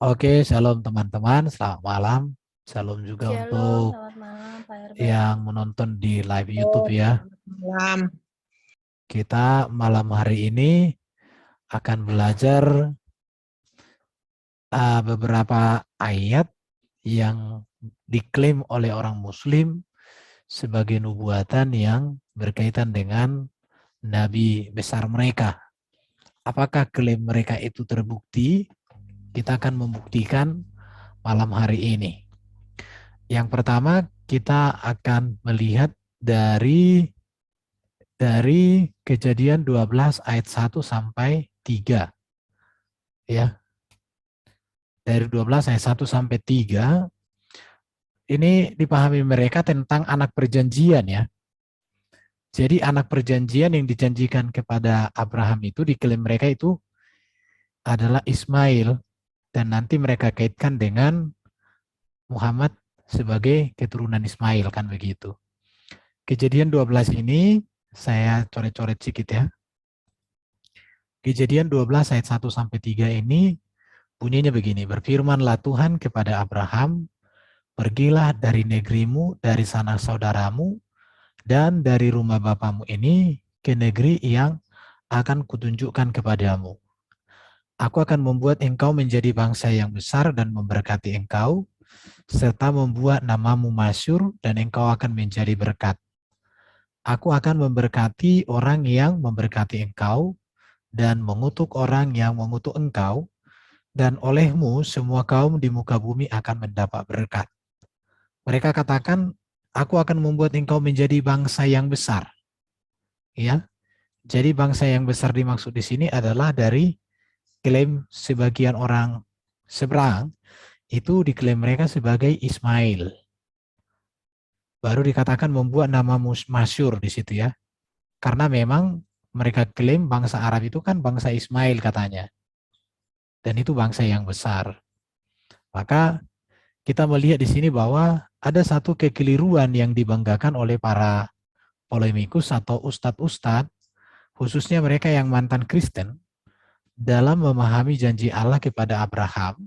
Oke, shalom teman-teman, selamat malam. Shalom juga Shalom, untuk selamat malam Pak RB. yang menonton di live YouTube Oh, ya. malam. Kita malam hari ini akan belajar beberapa ayat yang diklaim oleh orang Muslim sebagai nubuatan yang berkaitan dengan nabi besar mereka. Apakah klaim mereka itu terbukti? Kita akan membuktikan malam hari ini. Yang pertama, kita akan melihat dari Kejadian 12 ayat 1 sampai 3. Ya. Dari 12 ayat 1 sampai 3 ini dipahami mereka tentang anak perjanjian ya. Jadi anak perjanjian yang dijanjikan kepada Abraham itu diklaim mereka itu adalah Ismail dan nanti mereka kaitkan dengan Muhammad sebagai keturunan Ismail kan begitu. Kejadian 12 ini saya coret-coret sedikit ya. Kejadian 12 ayat 1 sampai 3 ini bunyinya begini, berfirmanlah Tuhan kepada Abraham, pergilah dari negerimu, dari sana saudaramu, dan dari rumah bapamu ini ke negeri yang akan kutunjukkan kepadamu. Aku akan membuat engkau menjadi bangsa yang besar dan memberkati engkau, serta membuat namamu masyhur dan engkau akan menjadi berkat. Aku akan memberkati orang yang memberkati engkau, dan mengutuk orang yang mengutuk engkau, dan olehmu semua kaum di muka bumi akan mendapat berkat. Mereka katakan, aku akan membuat engkau menjadi bangsa yang besar. Ya, jadi bangsa yang besar dimaksud di sini adalah dari klaim sebagian orang seberang, itu diklaim mereka sebagai Ismail. Baru dikatakan membuat nama masyhur di situ ya. Karena memang mereka klaim bangsa Arab itu kan bangsa Ismail katanya. Dan itu bangsa yang besar. Maka kita melihat di sini bahwa ada satu kekeliruan yang dibanggakan oleh para polemikus atau ustadz-ustadz, khususnya mereka yang mantan Kristen, dalam memahami janji Allah kepada Abraham,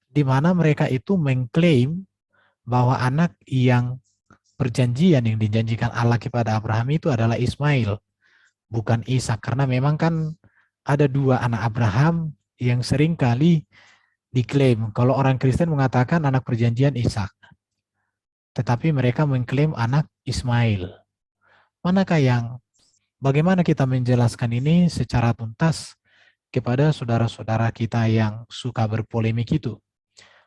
di mana mereka itu mengklaim bahwa anak yang perjanjian yang dijanjikan Allah kepada Abraham itu adalah Ismail, bukan Ishak. Karena memang kan ada dua anak Abraham yang sering kali diklaim. Kalau orang Kristen mengatakan anak perjanjian Ishak, tetapi mereka mengklaim anak Ismail. Manakah yang, bagaimana kita menjelaskan ini secara tuntas kepada saudara-saudara kita yang suka berpolemik itu?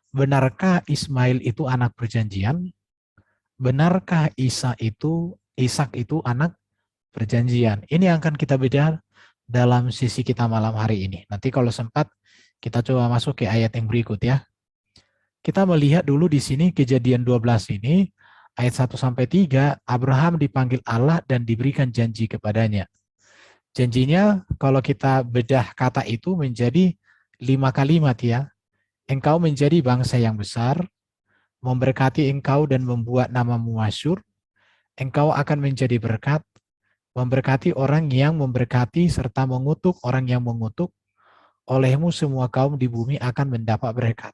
Benarkah Ismail itu anak perjanjian? Benarkah Ishak itu anak perjanjian? Ini yang akan kita bedah dalam sisi kita malam hari ini. Nanti kalau sempat kita coba masuk ke ayat yang berikut ya. Kita melihat dulu di sini Kejadian 12 ini ayat 1 sampai 3, Abraham dipanggil Allah dan diberikan janji kepadanya. Janjinya kalau kita bedah kata itu menjadi 5 kalimat ya. Engkau menjadi bangsa yang besar, memberkati engkau dan membuat namamu masyhur, engkau akan menjadi berkat, memberkati orang yang memberkati serta mengutuk orang yang mengutuk, olehmu semua kaum di bumi akan mendapat berkat.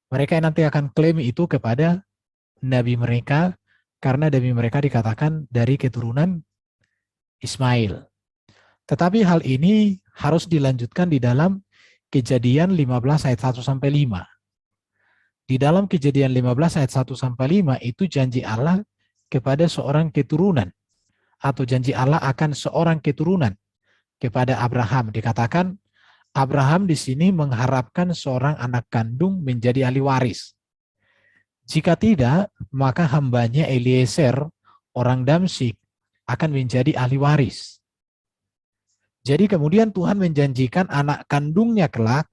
Mereka nanti akan klaim itu kepada nabi mereka, karena nabi mereka dikatakan dari keturunan Ismail. Tetapi hal ini harus dilanjutkan di dalam Kejadian 15 ayat 1 sampai 5. Di dalam Kejadian 15 ayat 1 sampai 5 itu janji Allah kepada seorang keturunan, atau janji Allah akan seorang keturunan kepada Abraham. Dikatakan Abraham di sini mengharapkan seorang anak kandung menjadi ahli waris. Jika tidak, maka hambanya Eliezer, orang Damsyik, akan menjadi ahli waris. Jadi kemudian Tuhan menjanjikan anak kandungnya kelak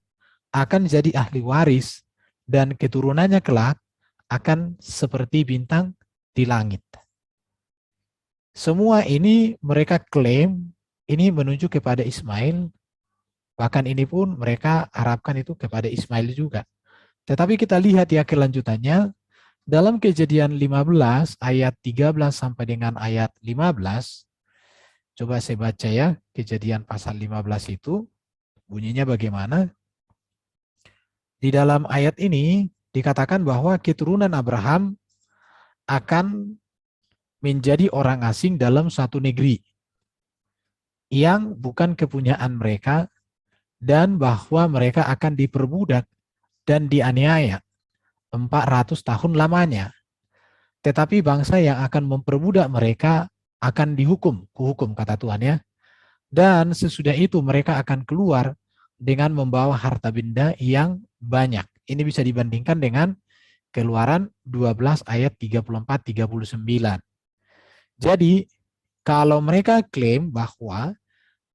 akan jadi ahli waris dan keturunannya kelak akan seperti bintang di langit. Semua ini mereka klaim ini menunjuk kepada Ismail, bahkan ini pun mereka harapkan itu kepada Ismail juga. Tetapi kita lihat ya kelanjutannya, dalam Kejadian 15 ayat 13 sampai dengan ayat 15, coba saya baca ya, Kejadian pasal 15 itu bunyinya bagaimana. Di dalam ayat ini dikatakan bahwa keturunan Abraham akan menjadi orang asing dalam satu negeri yang bukan kepunyaan mereka, dan bahwa mereka akan diperbudak dan dianiaya 400 tahun lamanya. Tetapi bangsa yang akan memperbudak mereka akan dihukum, kuhukum kata Tuhan ya. Dan sesudah itu mereka akan keluar dengan membawa harta benda yang banyak. Ini bisa dibandingkan dengan Keluaran 12 ayat 34-39. Jadi kalau mereka klaim bahwa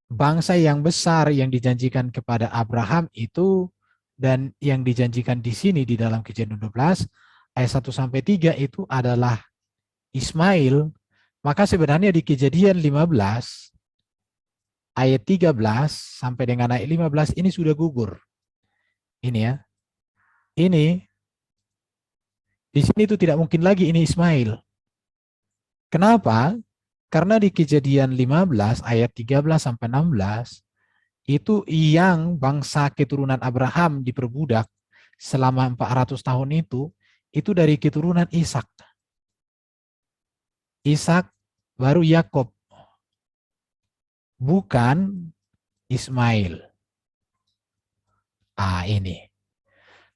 bangsa yang besar yang dijanjikan kepada Abraham itu dan yang dijanjikan di sini di dalam Kejadian 12 ayat 1 sampai 3 itu adalah Ismail, maka sebenarnya di Kejadian 15 ayat 13 sampai dengan ayat 15 ini sudah gugur. Ini ya. Ini di sini itu tidak mungkin lagi ini Ismail. Kenapa? Karena di Kejadian 15 ayat 13 sampai 16 itu yang bangsa keturunan Abraham diperbudak selama 400 tahun itu dari keturunan Ishak. Ishak baru Yakob, bukan Ismail. Ini.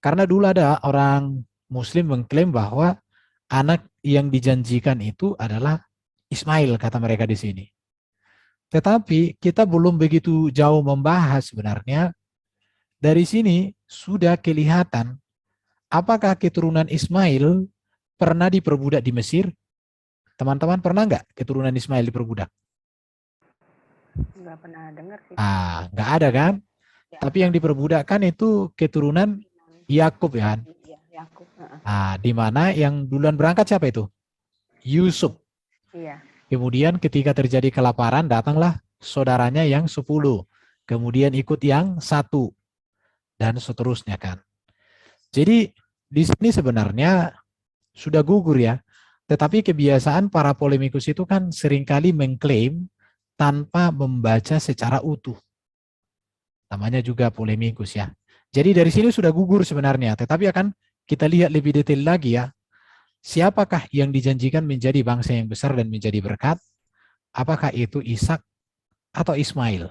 Karena dulu ada orang Muslim mengklaim bahwa anak yang dijanjikan itu adalah Ismail, kata mereka di sini. Tetapi kita belum begitu jauh membahas sebenarnya. Dari sini sudah kelihatan apakah keturunan Ismail pernah diperbudak di Mesir? Teman-teman pernah nggak keturunan Ismail diperbudak? Nggak pernah dengar sih. Nggak ada kan? Ya. Tapi yang diperbudakkan itu keturunan Yakub ya kan? Iya, Yakub. Di mana yang duluan berangkat siapa itu? Yusuf. Iya. Kemudian ketika terjadi kelaparan, datanglah saudaranya yang 10. Kemudian ikut yang 1. Dan seterusnya kan. Jadi di sini sebenarnya sudah gugur ya. Tetapi kebiasaan para polemikus itu kan seringkali mengklaim tanpa membaca secara utuh. Namanya juga polemikus ya. Jadi dari sini sudah gugur sebenarnya. Tetapi akan kita lihat lebih detail lagi ya. Siapakah yang dijanjikan menjadi bangsa yang besar dan menjadi berkat? Apakah itu Ishak atau Ismail?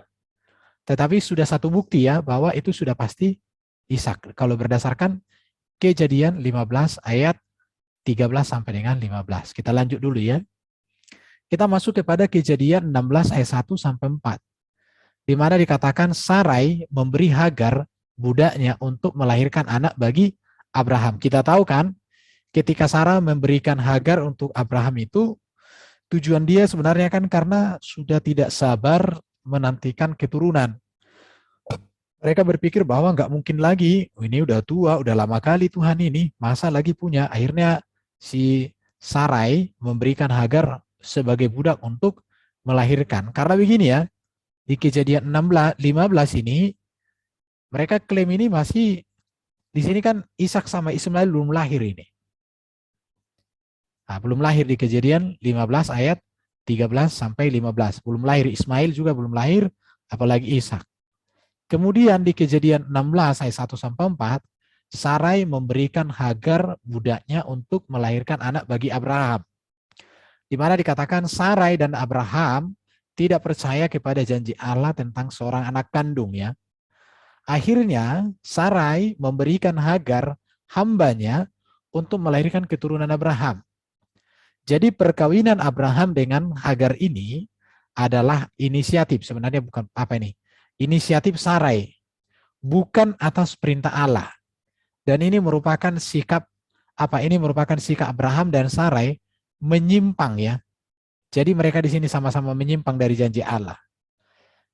Tetapi sudah satu bukti ya bahwa itu sudah pasti Ishak. Kalau berdasarkan Kejadian 15 ayat 13 sampai dengan 15. Kita lanjut dulu ya. Kita masuk kepada Kejadian 16 ayat 1 sampai 4. Di mana dikatakan Sarai memberi Hagar budaknya untuk melahirkan anak bagi Abraham. Kita tahu kan, ketika Sarah memberikan Hagar untuk Abraham itu, tujuan dia sebenarnya kan karena sudah tidak sabar menantikan keturunan. Mereka berpikir bahwa nggak mungkin lagi, ini udah tua, udah lama kali Tuhan ini, masa lagi punya. Akhirnya si Sarai memberikan Hagar sebagai budak untuk melahirkan. Karena begini ya, di Kejadian 15 ini, mereka klaim ini masih, di sini kan Ishak sama Ismail belum lahir ini. Belum lahir di Kejadian 15 ayat 13 sampai 15. Belum lahir Ismail juga belum lahir, apalagi Ishak. Kemudian di Kejadian 16 ayat 1 sampai 4, Sarai memberikan Hagar budaknya untuk melahirkan anak bagi Abraham. Di mana dikatakan Sarai dan Abraham tidak percaya kepada janji Allah tentang seorang anak kandung ya. Akhirnya Sarai memberikan Hagar hambanya untuk melahirkan keturunan Abraham. Jadi perkawinan Abraham dengan Hagar ini adalah inisiatif, sebenarnya bukan apa ini, inisiatif Sarai, bukan atas perintah Allah. Dan ini merupakan sikap Abraham dan Sarai menyimpang ya. Jadi mereka di sini sama-sama menyimpang dari janji Allah.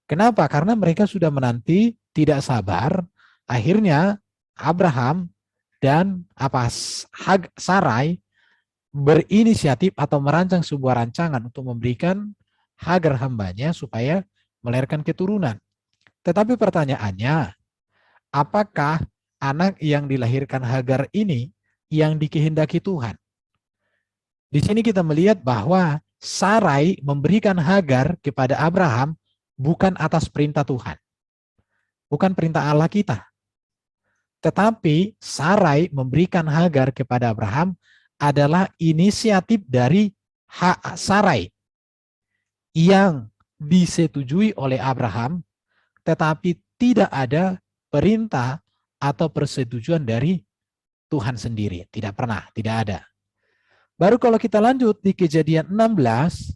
Kenapa? Karena mereka sudah menanti, tidak sabar. Akhirnya Abraham dan Sarai berinisiatif atau merancang sebuah rancangan untuk memberikan Hagar hambanya supaya melahirkan keturunan. Tetapi pertanyaannya, apakah anak yang dilahirkan Hagar ini yang dikehendaki Tuhan? Di sini kita melihat bahwa Sarai memberikan Hagar kepada Abraham bukan atas perintah Tuhan. Bukan perintah Allah kita. Tetapi Sarai memberikan Hagar kepada Abraham adalah inisiatif dari Sarai yang disetujui oleh Abraham, tetapi tidak ada perintah atau persetujuan dari Tuhan sendiri. Tidak pernah, tidak ada. Baru kalau kita lanjut di Kejadian 16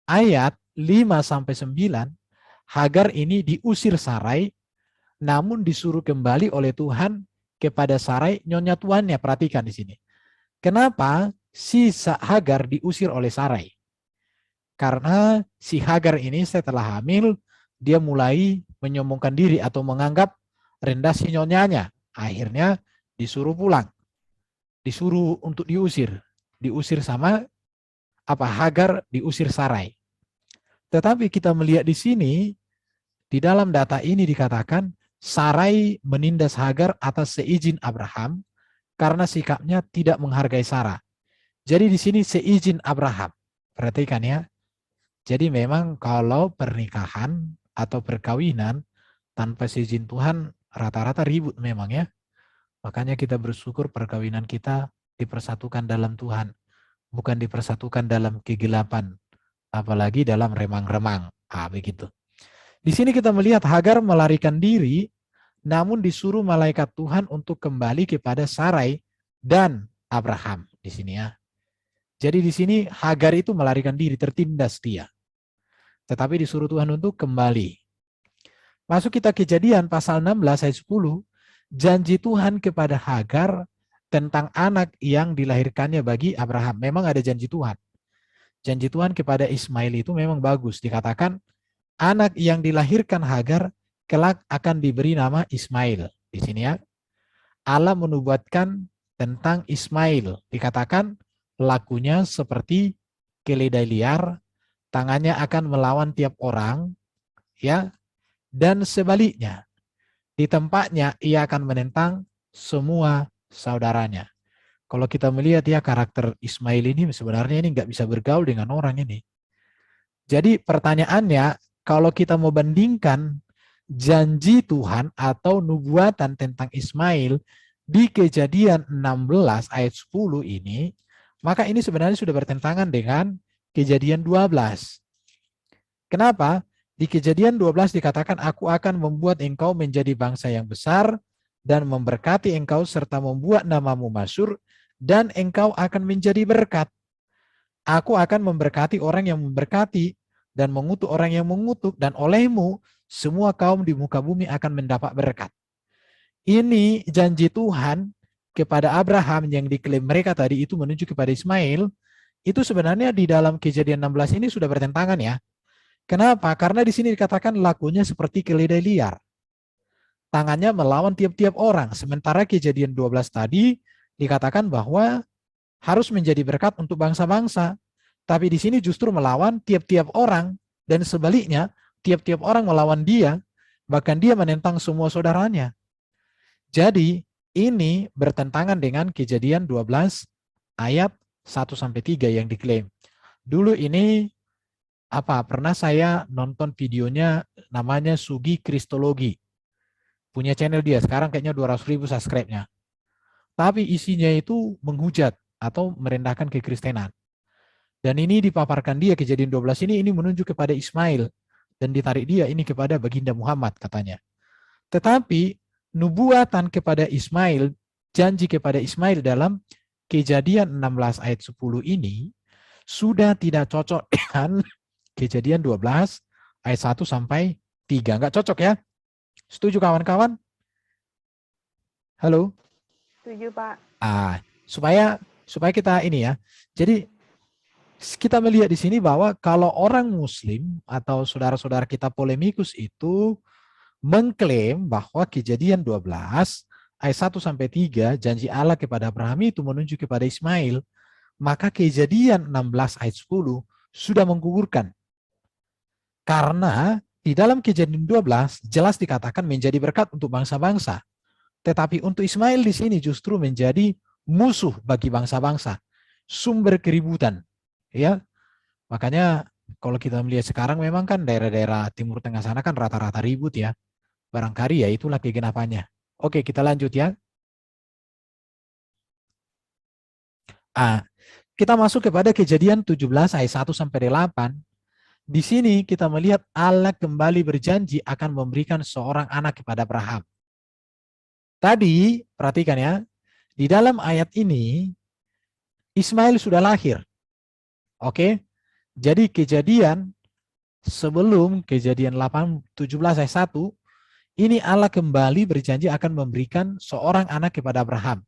ayat 5-9, Hagar ini diusir Sarai, namun disuruh kembali oleh Tuhan kepada Sarai, nyonya tuannya. Perhatikan di sini. Kenapa si Hagar diusir oleh Sarai? Karena si Hagar ini setelah hamil, dia mulai menyombongkan diri atau menganggap rendah si nyonyanya. Akhirnya disuruh pulang. Disuruh untuk diusir. Diusir sama Hagar, diusir Sarai. Tetapi kita melihat di sini, di dalam data ini dikatakan Sarai menindas Hagar atas seizin Abraham karena sikapnya tidak menghargai Sarah. Jadi di sini seizin Abraham. Perhatikan ya. Jadi memang kalau pernikahan atau perkawinan tanpa seizin Tuhan rata-rata ribut memang ya. Makanya kita bersyukur perkawinan kita dipersatukan dalam Tuhan, bukan dipersatukan dalam kegelapan, apalagi dalam remang-remang. Begitu. Di sini kita melihat Hagar melarikan diri, namun disuruh malaikat Tuhan untuk kembali kepada Sarai dan Abraham di sini ya. Jadi di sini Hagar itu melarikan diri, tertindas dia. Tetapi disuruh Tuhan untuk kembali. Masuk kita Kejadian pasal 16 ayat 10, janji Tuhan kepada Hagar tentang anak yang dilahirkannya bagi Abraham. Memang ada janji Tuhan. Janji Tuhan kepada Ismail itu memang bagus. Dikatakan anak yang dilahirkan Hagar kelak akan diberi nama Ismail. Di sini ya. Allah menubuatkan tentang Ismail. Dikatakan lakunya seperti keledai liar, tangannya akan melawan tiap orang, ya, dan sebaliknya di tempatnya ia akan menentang semua saudaranya. Kalau kita melihat ya karakter Ismail ini sebenarnya ini nggak bisa bergaul dengan orang ini. Jadi pertanyaannya, kalau kita mau bandingkan janji Tuhan atau nubuatan tentang Ismail di Kejadian 16 ayat 10 ini, maka ini sebenarnya sudah bertentangan dengan Kejadian 12. Kenapa? Di Kejadian 12 dikatakan, aku akan membuat engkau menjadi bangsa yang besar dan memberkati engkau serta membuat namamu masyhur dan engkau akan menjadi berkat. Aku akan memberkati orang yang memberkati dan mengutuk orang yang mengutuk, dan olehmu semua kaum di muka bumi akan mendapat berkat. Ini janji Tuhan kepada Abraham yang diklaim mereka tadi itu menuju kepada Ismail, itu sebenarnya di dalam Kejadian 16 ini sudah bertentangan ya. Kenapa? Karena di sini dikatakan lakunya seperti keledai liar. Tangannya melawan tiap-tiap orang. Sementara Kejadian 12 tadi dikatakan bahwa harus menjadi berkat untuk bangsa-bangsa. Tapi di sini justru melawan tiap-tiap orang. Dan sebaliknya, tiap-tiap orang melawan dia. Bahkan dia menentang semua saudaranya. Jadi ini bertentangan dengan Kejadian 12 ayat 1-3 yang diklaim. Dulu ini pernah saya nonton videonya namanya Sugi Kristologi. Punya channel dia, sekarang kayaknya 200.000 subscribe-nya. Tapi isinya itu menghujat atau merendahkan kekristenan. Dan ini dipaparkan dia, Kejadian 12 ini menunjuk kepada Ismail. Dan ditarik dia ini kepada baginda Muhammad katanya. Tetapi nubuatan kepada Ismail, janji kepada Ismail dalam Kejadian 16 ayat 10 ini sudah tidak cocok dengan Kejadian 12 ayat 1-3. Enggak cocok ya? Setuju kawan-kawan? Halo? Setuju, Pak. Supaya kita ini ya. Jadi kita melihat di sini bahwa kalau orang Muslim atau saudara-saudara kita polemikus itu mengklaim bahwa Kejadian 12 ayat 1-3 janji Allah kepada Abraham itu menuju kepada Ismail, maka Kejadian 16 ayat 10 sudah menggugurkan. Karena di dalam Kejadian 12 jelas dikatakan menjadi berkat untuk bangsa-bangsa. Tetapi untuk Ismail di sini justru menjadi musuh bagi bangsa-bangsa, sumber keributan. Ya, makanya kalau kita melihat sekarang memang kan daerah-daerah Timur Tengah sana kan rata-rata ribut ya. Barangkali ya itulah kegenapannya. Oke, kita lanjut ya. Kita masuk kepada Kejadian 17 ayat 1 sampai 8. Di sini kita melihat Allah kembali berjanji akan memberikan seorang anak kepada Abraham. Tadi, perhatikan ya, di dalam ayat ini Ismail sudah lahir. Oke. Jadi kejadian sebelum kejadian 17 ayat 1, ini Allah kembali berjanji akan memberikan seorang anak kepada Abraham.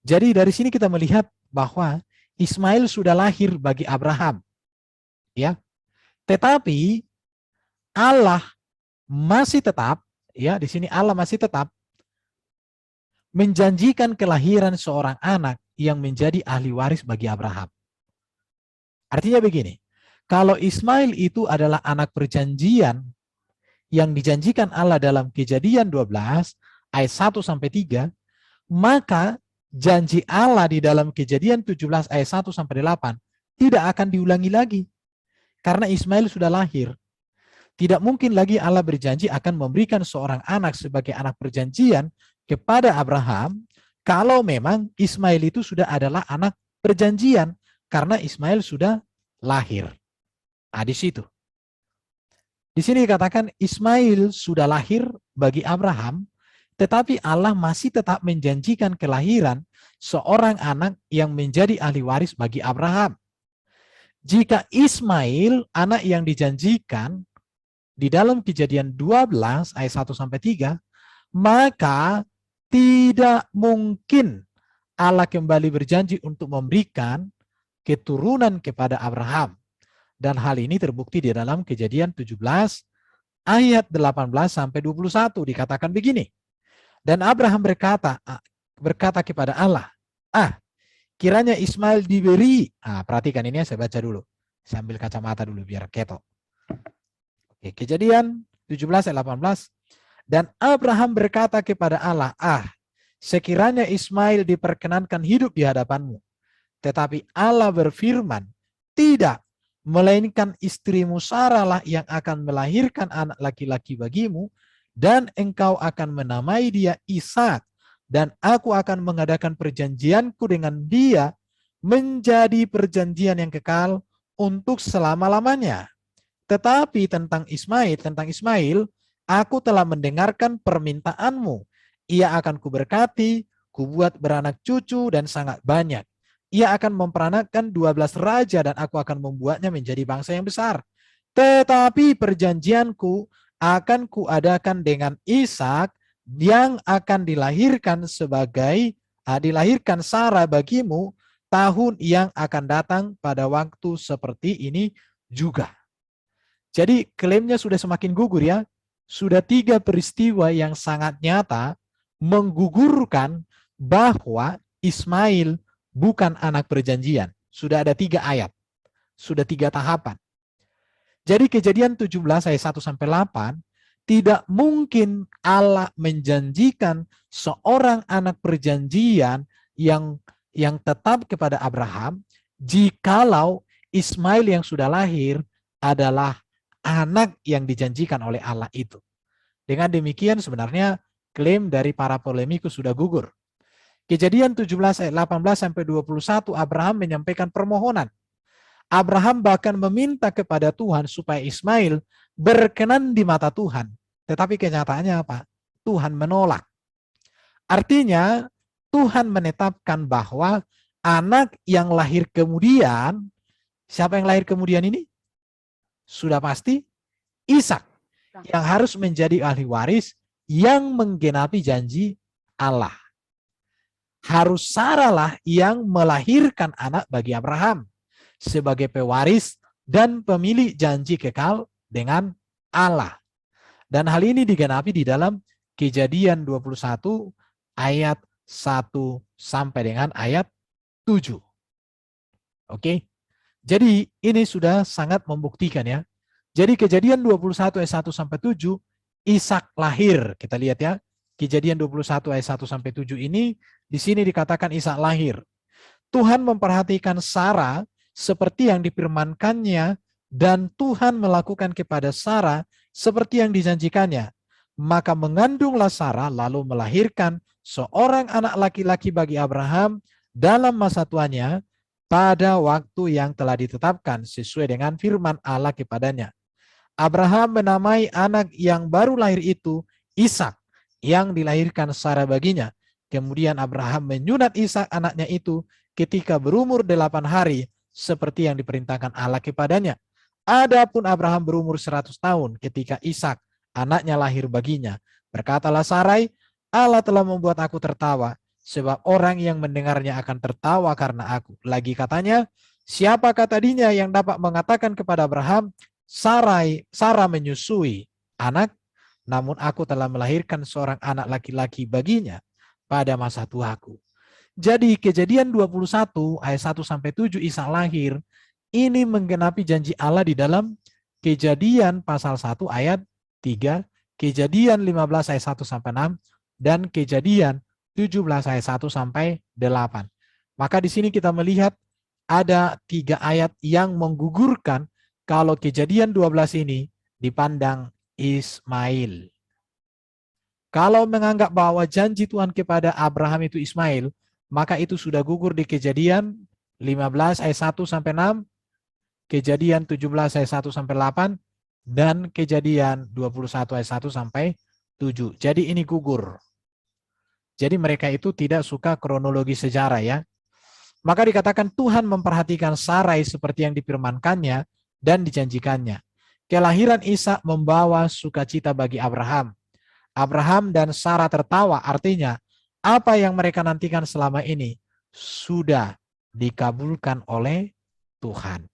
Jadi dari sini kita melihat bahwa Ismail sudah lahir bagi Abraham. Ya. Tetapi Allah masih tetap, ya, di sini Allah masih tetap menjanjikan kelahiran seorang anak yang menjadi ahli waris bagi Abraham. Artinya begini, kalau Ismail itu adalah anak perjanjian yang dijanjikan Allah dalam Kejadian 12 ayat 1 sampai 3, maka janji Allah di dalam Kejadian 17 ayat 1 sampai 8 tidak akan diulangi lagi. Karena Ismail sudah lahir. Tidak mungkin lagi Allah berjanji akan memberikan seorang anak sebagai anak perjanjian kepada Abraham kalau memang Ismail itu sudah adalah anak perjanjian karena Ismail sudah lahir. Nah, di situ. Di sini dikatakan Ismail sudah lahir bagi Abraham, tetapi Allah masih tetap menjanjikan kelahiran seorang anak yang menjadi ahli waris bagi Abraham. Jika Ismail, anak yang dijanjikan di dalam Kejadian 12 ayat 1 sampai 3, maka tidak mungkin Allah kembali berjanji untuk memberikan keturunan kepada Abraham. Dan hal ini terbukti di dalam Kejadian 17 ayat 18 sampai 21 dikatakan begini. Dan Abraham berkata kepada Allah, kiranya Ismail diberi. Perhatikan ini, saya baca dulu. Saya ambil kacamata dulu biar ketok. Oke, Kejadian 17 ayat 18. Dan Abraham berkata kepada Allah, sekiranya Ismail diperkenankan hidup di hadapanmu. Tetapi Allah berfirman, tidak, melainkan istrimu Sarah lah yang akan melahirkan anak laki-laki bagimu, dan engkau akan menamai dia Ishak, dan aku akan mengadakan perjanjianku dengan dia menjadi perjanjian yang kekal untuk selama-lamanya. Tetapi tentang Ismail, aku telah mendengarkan permintaanmu. Ia akan kuberkati, kubuat beranak cucu dan sangat banyak. Ia akan memperanakkan 12 raja dan aku akan membuatnya menjadi bangsa yang besar. Tetapi perjanjianku akan kuadakan dengan Ishak yang akan dilahirkan dilahirkan Sarah bagimu tahun yang akan datang pada waktu seperti ini juga. Jadi klaimnya sudah semakin gugur ya. Sudah 3 peristiwa yang sangat nyata menggugurkan bahwa Ismail bukan anak perjanjian. Sudah ada 3 ayat. Sudah 3 tahapan. Jadi Kejadian 17 ayat 1 sampai 8, tidak mungkin Allah menjanjikan seorang anak perjanjian yang tetap kepada Abraham jikalau Ismail yang sudah lahir adalah anak yang dijanjikan oleh Allah itu. Dengan demikian sebenarnya klaim dari para polemikus sudah gugur. Kejadian 17 ayat 18 sampai 21 Abraham menyampaikan permohonan. Abraham bahkan meminta kepada Tuhan supaya Ismail berkenan di mata Tuhan. Tetapi kenyataannya apa? Tuhan menolak. Artinya Tuhan menetapkan bahwa anak yang lahir kemudian, siapa yang lahir kemudian ini? Sudah pasti Ishak yang harus menjadi ahli waris yang menggenapi janji Allah. Harus Sarah lah yang melahirkan anak bagi Abraham sebagai pewaris dan pemilik janji kekal dengan Allah. Dan hal ini digenapi di dalam Kejadian 21 ayat 1 sampai dengan ayat 7. Oke. Jadi ini sudah sangat membuktikan ya. Jadi Kejadian 21 ayat 1 sampai 7 Ishak lahir. Kita lihat ya. Kejadian 21 ayat 1 sampai 7 ini di sini dikatakan Ishak lahir. Tuhan memperhatikan Sarah seperti yang difirmankannya dan Tuhan melakukan kepada Sarah seperti yang dijanjikannya. Maka mengandunglah Sarah lalu melahirkan seorang anak laki-laki bagi Abraham dalam masa tuanya pada waktu yang telah ditetapkan sesuai dengan firman Allah kepadanya. Abraham menamai anak yang baru lahir itu Ishak yang dilahirkan Sarah baginya. Kemudian Abraham menyunat Ishak anaknya itu ketika berumur 8 hari seperti yang diperintahkan Allah kepadanya. Adapun Abraham berumur 100 tahun ketika Ishak anaknya lahir baginya. Berkatalah Sarai, Allah telah membuat aku tertawa, sebab orang yang mendengarnya akan tertawa karena aku. Lagi katanya, siapakah tadinya yang dapat mengatakan kepada Abraham, Sarah menyusui anak, namun aku telah melahirkan seorang anak laki-laki baginya pada masa tuaku. Jadi Kejadian 21 ayat 1-7 Ishak lahir, ini menggenapi janji Allah di dalam Kejadian pasal 1 ayat 3, Kejadian 15 ayat 1-6, dan Kejadian 17 ayat 1-8. Maka di sini kita melihat ada 3 ayat yang menggugurkan kalau Kejadian 12 ini dipandang Ismail. Kalau menganggap bahwa janji Tuhan kepada Abraham itu Ismail, maka itu sudah gugur di Kejadian 15 ayat 1-6, Kejadian 17 ayat 1-8, dan Kejadian 21 ayat 1-7. Jadi ini gugur. Jadi mereka itu tidak suka kronologi sejarah ya. Maka dikatakan Tuhan memperhatikan Sarai seperti yang difirmankannya dan dijanjikannya. Kelahiran Ishak membawa sukacita bagi Abraham. Abraham dan Sarah tertawa, artinya apa yang mereka nantikan selama ini sudah dikabulkan oleh Tuhan.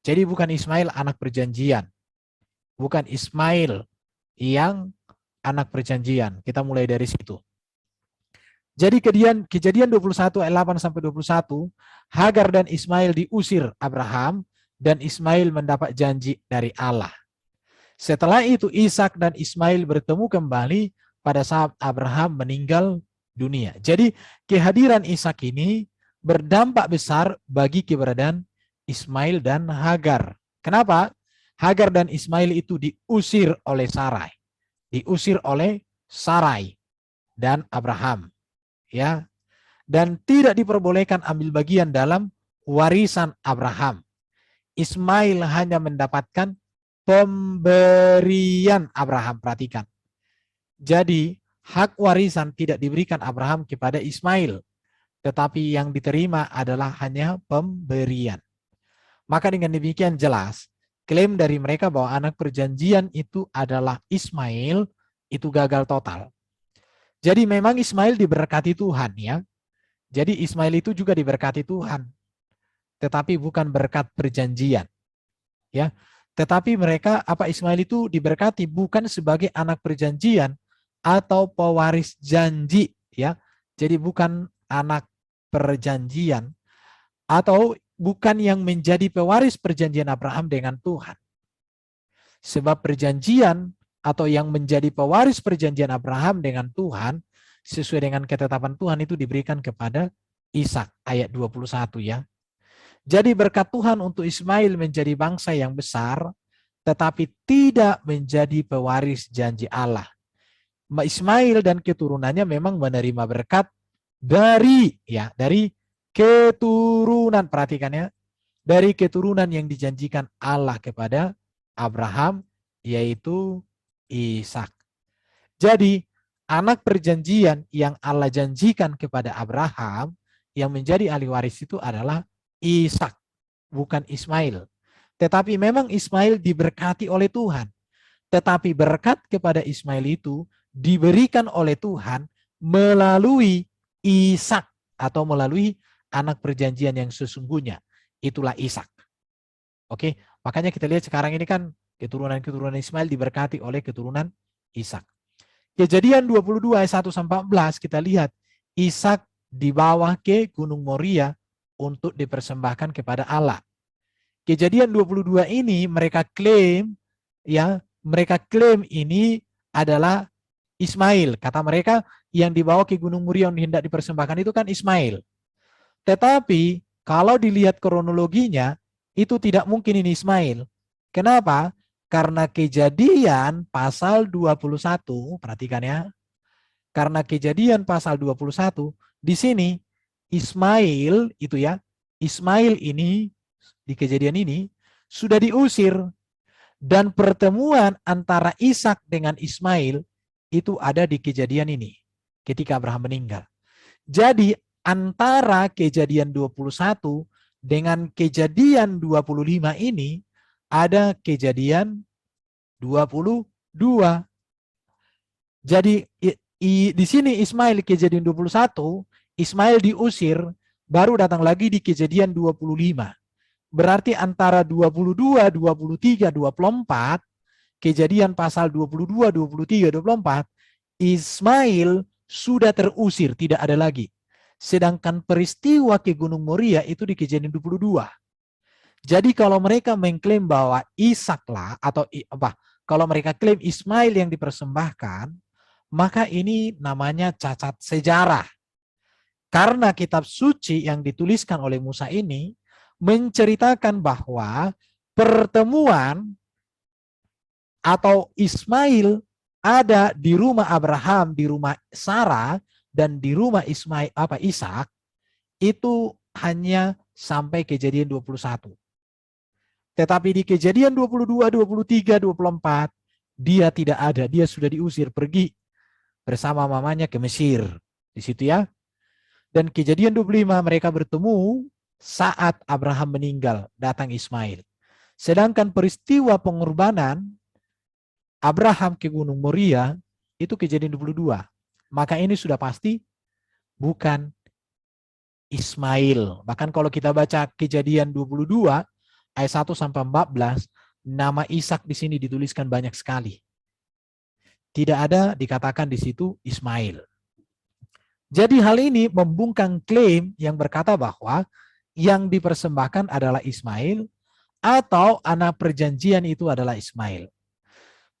Jadi bukan Ismail anak perjanjian. Bukan Ismail yang anak perjanjian. Kita mulai dari situ. Jadi Kejadian 21 ayat 8-21, Hagar dan Ismail diusir Abraham dan Ismail mendapat janji dari Allah. Setelah itu Ishak dan Ismail bertemu kembali pada saat Abraham meninggal dunia. Jadi kehadiran Ishak ini berdampak besar bagi keberadaan Ismail dan Hagar. Kenapa? Hagar dan Ismail itu diusir oleh Sarai. Diusir oleh Sarai dan Abraham. Ya. Dan tidak diperbolehkan ambil bagian dalam warisan Abraham. Ismail hanya mendapatkan pemberian Abraham, perhatikan. Jadi hak warisan tidak diberikan Abraham kepada Ismail, tetapi yang diterima adalah hanya pemberian. Maka dengan demikian jelas, klaim dari mereka bahwa anak perjanjian itu adalah Ismail, itu gagal total. Jadi memang Ismail diberkati Tuhan ya. Jadi Ismail itu juga diberkati Tuhan, tetapi bukan berkat perjanjian. Ya. Tetapi mereka Ismail itu diberkati bukan sebagai anak perjanjian atau pewaris janji ya. Jadi bukan anak perjanjian atau bukan yang menjadi pewaris perjanjian Abraham dengan Tuhan. Sebab perjanjian atau yang menjadi pewaris perjanjian Abraham dengan Tuhan sesuai dengan ketetapan Tuhan itu diberikan kepada Ishak ayat 21 ya. Jadi berkat Tuhan untuk Ismail menjadi bangsa yang besar, tetapi tidak menjadi pewaris janji Allah. Ismail dan keturunannya memang menerima berkat dari keturunan, perhatikan ya, dari keturunan yang dijanjikan Allah kepada Abraham, yaitu Ishak. Jadi anak perjanjian yang Allah janjikan kepada Abraham yang menjadi ahli waris itu adalah Ishak, bukan Ismail. Tetapi memang Ismail diberkati oleh Tuhan. Tetapi berkat kepada Ismail itu diberikan oleh Tuhan melalui Ishak atau melalui anak perjanjian yang sesungguhnya. Itulah Ishak. Oke, makanya kita lihat sekarang ini kan keturunan-keturunan Ismail diberkati oleh keturunan Ishak. Kejadian 22 ayat 1-14 kita lihat Ishak dibawa ke Gunung Moria untuk dipersembahkan kepada Allah. Kejadian 22 ini mereka klaim ini adalah Ismail. Kata mereka yang dibawa ke Gunung Moria yang hendak dipersembahkan itu kan Ismail. Tetapi kalau dilihat kronologinya itu tidak mungkin ini Ismail. Kenapa? Karena Kejadian pasal 21, perhatikan ya. Karena Kejadian pasal 21, di sini Ismail itu ya, Ismail ini di Kejadian ini sudah diusir, dan pertemuan antara Ishak dengan Ismail itu ada di Kejadian ini ketika Abraham meninggal. Jadi antara Kejadian 21 dengan Kejadian 25 ini ada Kejadian 22. Jadi di sini Ismail Kejadian 21, Ismail diusir, baru datang lagi di Kejadian 25. Berarti antara 22, 23, 24, Kejadian pasal 22, 23, 24, Ismail sudah terusir, tidak ada lagi. Sedangkan peristiwa ke Gunung Moria itu di Kejadian 22. Jadi kalau mereka mengklaim bahwa Ishaklah atau kalau mereka klaim Ismail yang dipersembahkan, maka ini namanya cacat sejarah. Karena kitab suci yang dituliskan oleh Musa ini menceritakan bahwa pertemuan atau Ismail ada di rumah Abraham, di rumah Sarah, dan di rumah Ishak itu hanya sampai Kejadian 21. Tetapi di Kejadian 22, 23, 24 dia tidak ada, dia sudah diusir pergi bersama mamanya ke Mesir. Di situ ya. Dan Kejadian 25 mereka bertemu saat Abraham meninggal, datang Ismail. Sedangkan peristiwa pengorbanan Abraham ke Gunung Moria itu Kejadian 22. Maka ini sudah pasti bukan Ismail. Bahkan kalau kita baca Kejadian 22 ayat 1 sampai 14, nama Ishak di sini dituliskan banyak sekali. Tidak ada dikatakan di situ Ismail. Jadi hal ini membungkam klaim yang berkata bahwa yang dipersembahkan adalah Ismail atau anak perjanjian itu adalah Ismail.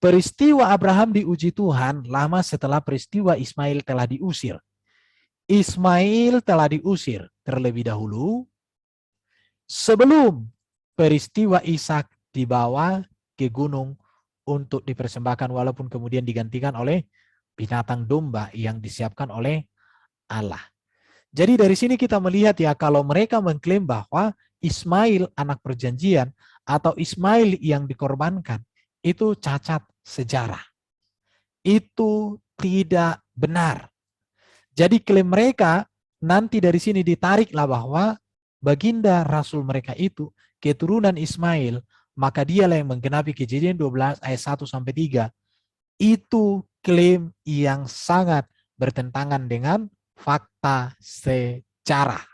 Peristiwa Abraham diuji Tuhan lama setelah peristiwa Ismail telah diusir. Ismail telah diusir terlebih dahulu sebelum peristiwa Ishak dibawa ke gunung untuk dipersembahkan, walaupun kemudian digantikan oleh binatang domba yang disiapkan oleh Allah. Jadi dari sini kita melihat ya, kalau mereka mengklaim bahwa Ismail anak perjanjian atau Ismail yang dikorbankan, itu cacat sejarah. Itu tidak benar. Jadi klaim mereka nanti dari sini ditariklah bahwa baginda Rasul mereka itu keturunan Ismail, maka dialah yang menggenapi Kejadian 12 ayat 1 sampai 3. Itu klaim yang sangat bertentangan dengan fakta sejarah.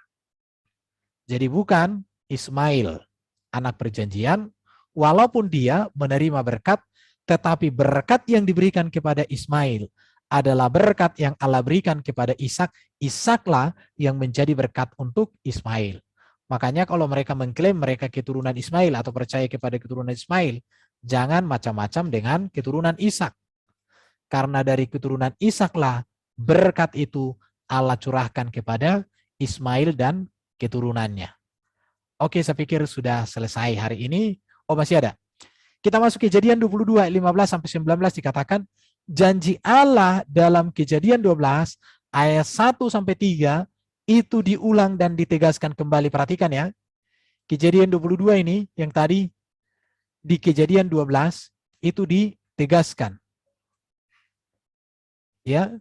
Jadi bukan Ismail anak perjanjian, walaupun dia menerima berkat, tetapi berkat yang diberikan kepada Ismail adalah berkat yang Allah berikan kepada Ishak. Ishaklah yang menjadi berkat untuk Ismail. Makanya kalau mereka mengklaim mereka keturunan Ismail atau percaya kepada keturunan Ismail, jangan macam-macam dengan keturunan Ishak. Karena dari keturunan Ishaklah berkat itu Allah curahkan kepada Ismail dan keturunannya. Oke, saya pikir sudah selesai hari ini. Oh, masih ada. Kita masuk Kejadian 22 ayat 15 sampai 19 dikatakan janji Allah dalam Kejadian 12 ayat 1 sampai 3 itu diulang dan ditegaskan kembali. Perhatikan ya. Kejadian 22 ini yang tadi di Kejadian 12 itu ditegaskan. Ya.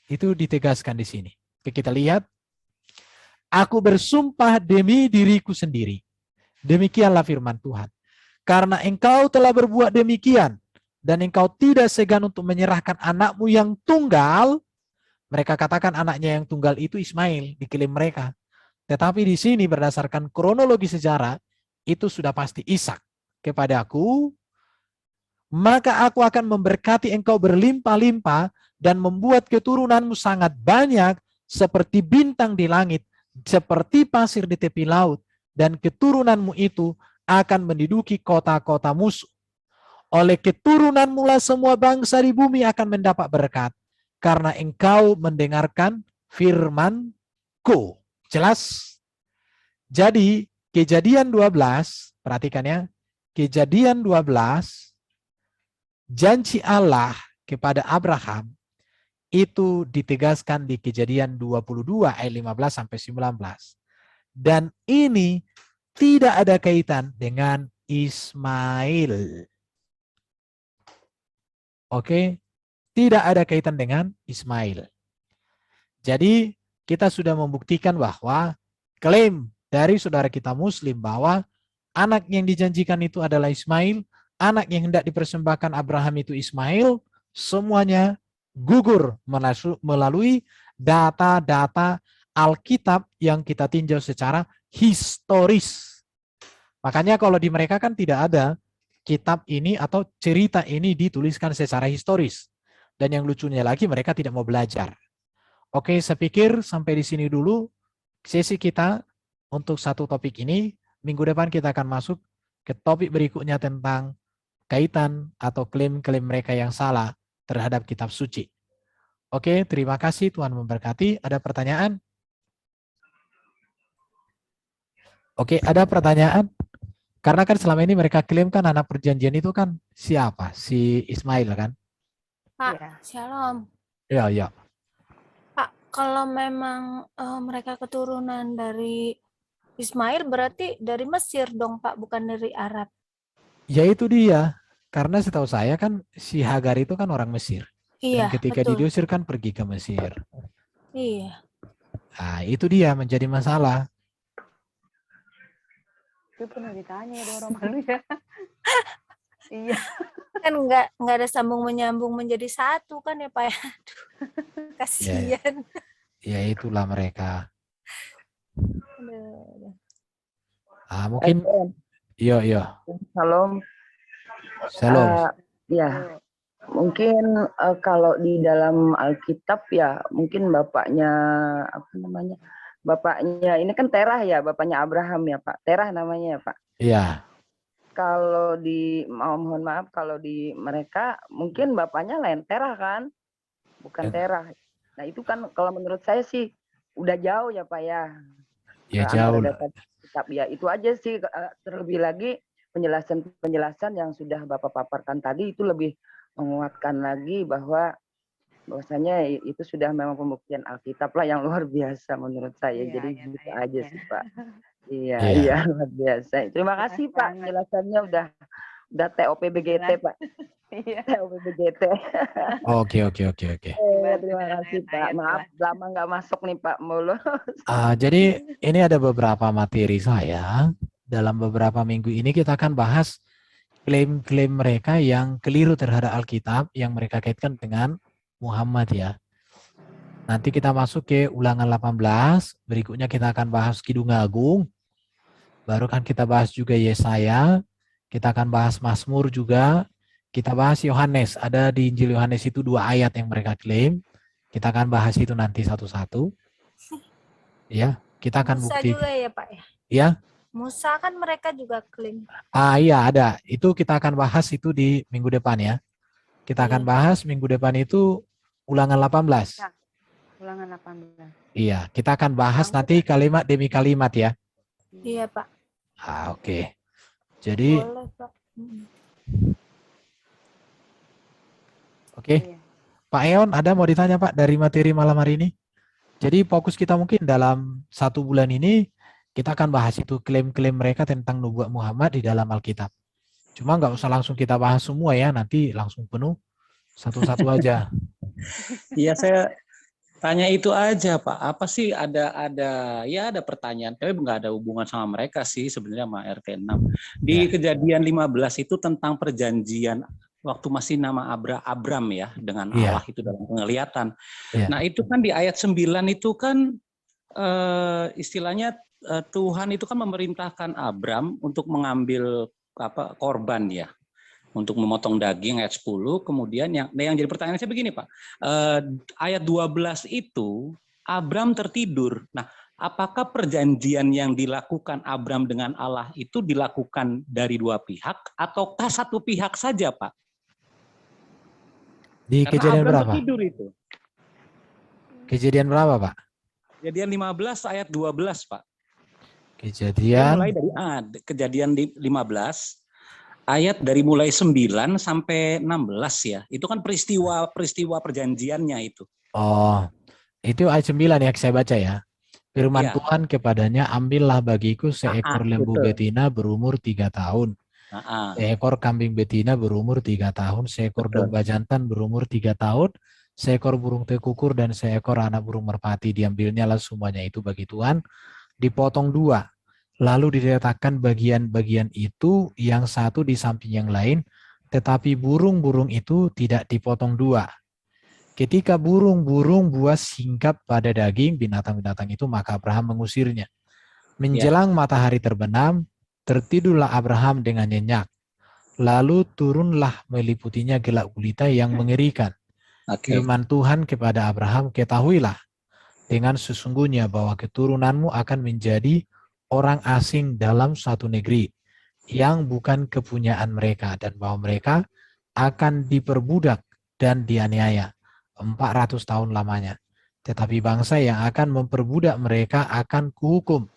Itu ditegaskan di sini. Oke, kita lihat. Aku bersumpah demi diriku sendiri. Demikianlah firman Tuhan. Karena engkau telah berbuat demikian, dan engkau tidak segan untuk menyerahkan anakmu yang tunggal. Mereka katakan anaknya yang tunggal itu Ismail, diklaim mereka. Tetapi di sini berdasarkan kronologi sejarah, itu sudah pasti Ishak. Kepadaku, maka aku akan memberkati engkau berlimpah-limpah dan membuat keturunanmu sangat banyak seperti bintang di langit, seperti pasir di tepi laut, dan keturunanmu itu akan menduduki kota-kota musuh. Oleh keturunanmu lah semua bangsa di bumi akan mendapat berkat, karena engkau mendengarkan firman-Ku. Jelas? Jadi Kejadian 12, perhatikan ya, Kejadian 12, janji Allah kepada Abraham itu ditegaskan di Kejadian 22 ayat 15 sampai 19. Dan ini tidak ada kaitan dengan Ismail. Oke, tidak ada kaitan dengan Ismail. Jadi kita sudah membuktikan bahwa klaim dari saudara kita Muslim bahwa anak yang dijanjikan itu adalah Ismail, anak yang hendak dipersembahkan Abraham itu Ismail, semuanya gugur melalui data-data Alkitab yang kita tinjau secara historis. Makanya kalau di mereka kan tidak ada kitab ini atau cerita ini dituliskan secara historis. Dan yang lucunya lagi mereka tidak mau belajar. Oke, saya pikir sampai di sini dulu sesi kita untuk satu topik ini. Minggu depan kita akan masuk ke topik berikutnya tentang kaitan atau klaim-klaim mereka yang salah terhadap kitab suci. Oke, terima kasih, Tuhan memberkati. Ada pertanyaan? Oke, ada pertanyaan? Karena kan selama ini mereka klaim kan anak perjanjian itu kan siapa? Si Ismail kan? Pak, Iya. Shalom. Iya, iya. Pak, kalau memang mereka keturunan dari Ismail berarti dari Mesir dong Pak, bukan dari Arab. Ya itu dia. Karena setahu saya kan si Hagar itu kan orang Mesir. Dan Iya, ketika betul. diusir kan pergi ke Mesir. Iya. Nah, itu dia menjadi masalah. Itu pernah ditanya ya orang malu ya. Iya. Kan nggak ada sambung menyambung menjadi satu kan ya Pak ya. Aduh, kasihan. Ya itulah mereka. Aduh. Mungkin, iya. Shalom. Shalom. Ya, mungkin kalau di dalam Alkitab ya, mungkin bapaknya apa namanya? Bapaknya ini kan Terah ya, bapaknya Abraham ya Pak. Terah namanya ya Pak. Iya. Kalau mohon maaf kalau di mereka mungkin bapaknya lain Terah kan, bukan Terah. Nah itu kan kalau menurut saya sih udah jauh ya Pak ya. Ya jauh. Kitab ya itu aja sih. Terlebih lagi penjelasan yang sudah Bapak paparkan tadi itu lebih menguatkan lagi bahwasanya itu sudah memang pembuktian Alkitab lah yang luar biasa menurut saya. Iya, Jadi iya, gitu iya. aja sih Pak. Iya. Iya luar biasa. Terima kasih Pak penjelasannya udah TOPBGT Pak. Iya. TOPBGT. Oke. Terima kasih Pak. Maaf lama nggak masuk nih Pak mulu. Jadi ini ada beberapa materi saya. Dalam beberapa minggu ini kita akan bahas klaim-klaim mereka yang keliru terhadap Alkitab yang mereka kaitkan dengan Muhammad ya. Nanti kita masuk ke Ulangan 18, berikutnya kita akan bahas Kidung Agung, baru kan kita bahas juga Yesaya, kita akan bahas Mazmur juga, kita bahas Yohanes, ada di Injil Yohanes itu 2 ayat yang mereka klaim, kita akan bahas itu nanti satu-satu. Ya, kita akan Musa bukti. juga ya Pak ya? Ya. Musa kan mereka juga klaim. Iya ada, itu kita akan bahas itu di minggu depan ya. Kita akan bahas minggu depan itu Ulangan 18. Ya. Ulangan 18. Iya, kita akan bahas nanti kalimat demi kalimat ya. Iya Pak. Oke. Jadi, boleh Pak. Oke. Pak Eon, ada mau ditanya Pak dari materi malam hari ini? Jadi fokus kita mungkin dalam 1 bulan ini, kita akan bahas itu klaim-klaim mereka tentang nubuat Muhammad di dalam Alkitab. Cuma nggak usah langsung kita bahas semua ya, nanti langsung penuh. Satu-satu aja. Iya, saya tanya itu aja Pak. Apa sih ada pertanyaan, tapi nggak ada hubungan sama mereka sih sebenarnya sama RT6. Di Kejadian 15 itu tentang perjanjian waktu masih nama Abram ya dengan Allah itu dalam penglihatan. Nah, itu kan di ayat 9 itu kan istilahnya Tuhan itu kan memerintahkan Abram untuk mengambil korban ya, untuk memotong daging ayat 10. Kemudian yang jadi pertanyaan saya begini Pak, ayat 12 itu Abram tertidur. Nah, apakah perjanjian yang dilakukan Abram dengan Allah itu dilakukan dari 2 pihak ataukah 1 pihak saja Pak? Di karena kejadian Abram berapa? tertidur itu. Kejadian berapa Pak? Kejadian 15 ayat 12 Pak. Kejadian. Mulai dari kejadian 15 ayat dari mulai 9 sampai 16 ya. Itu kan peristiwa perjanjiannya itu. Oh, itu ayat 9 yang saya baca ya. Firman Iya. Tuhan kepadanya, ambillah bagiku seekor lembu betul. betina berumur 3 tahun. Seekor kambing betina berumur 3 tahun, seekor Betul. domba jantan berumur 3 tahun, seekor burung tekukur dan seekor anak burung merpati. Diambilnya lah semuanya itu bagi Tuhan, dipotong 2. Lalu diletakkan bagian-bagian itu yang satu di samping yang lain, tetapi burung-burung itu tidak dipotong 2. Ketika burung-burung buas hinggap pada daging binatang-binatang itu, maka Abraham mengusirnya. Menjelang matahari terbenam, tertidurlah Abraham dengan nyenyak. Lalu turunlah meliputinya gelap gulita yang mengerikan. Firman Tuhan kepada Abraham, ketahuilah dengan sesungguhnya bahwa keturunanmu akan menjadi orang asing dalam suatu negeri yang bukan kepunyaan mereka, dan bahwa mereka akan diperbudak dan dianiaya 400 tahun lamanya. Tetapi bangsa yang akan memperbudak mereka akan kuhukum,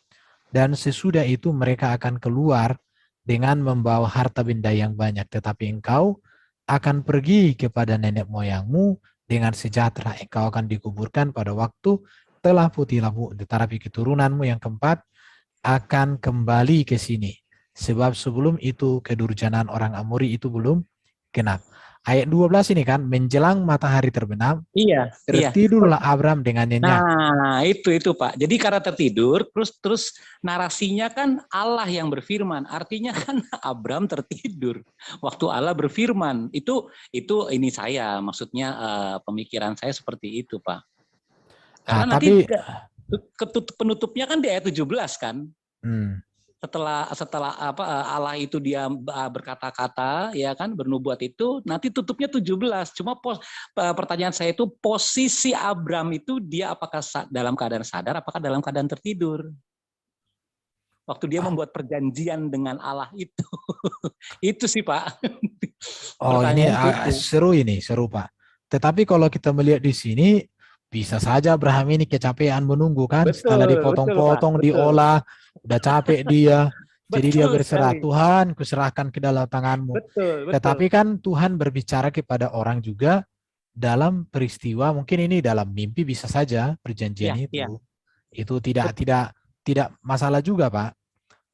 dan sesudah itu mereka akan keluar dengan membawa harta benda yang banyak. Tetapi engkau akan pergi kepada nenek moyangmu dengan sejahtera. Engkau akan dikuburkan pada waktu telah putih labu. Tetapi keturunanmu yang keempat akan kembali ke sini. Sebab sebelum itu kedurjanaan orang Amori itu belum genap. Ayat 12 ini kan, menjelang matahari terbenam, tertidurlah Abram dengan nyenyak. Nah, itu Pak. Jadi karena tertidur, terus narasinya kan Allah yang berfirman. Artinya kan Abram tertidur waktu Allah berfirman. Itu ini saya, maksudnya pemikiran saya seperti itu, Pak. Karena nanti penutupnya kan di ayat 17 kan. Setelah Allah itu dia berkata-kata, ya kan, bernubuat itu, nanti tutupnya 17. Cuma pertanyaan saya itu, posisi Abram itu dia apakah dalam keadaan sadar, apakah dalam keadaan tertidur? Waktu dia membuat perjanjian dengan Allah itu. Itu sih, Pak. Oh, ini seru Pak. Tetapi kalau kita melihat di sini, bisa saja Abraham ini kecapean menunggu kan, setelah dipotong-potong, diolah, udah capek dia, jadi dia berserah, Tuhan kuserahkan ke dalam tanganmu. Tetapi kan Tuhan berbicara kepada orang juga dalam peristiwa, mungkin ini dalam mimpi bisa saja perjanjian itu tidak masalah juga, Pak.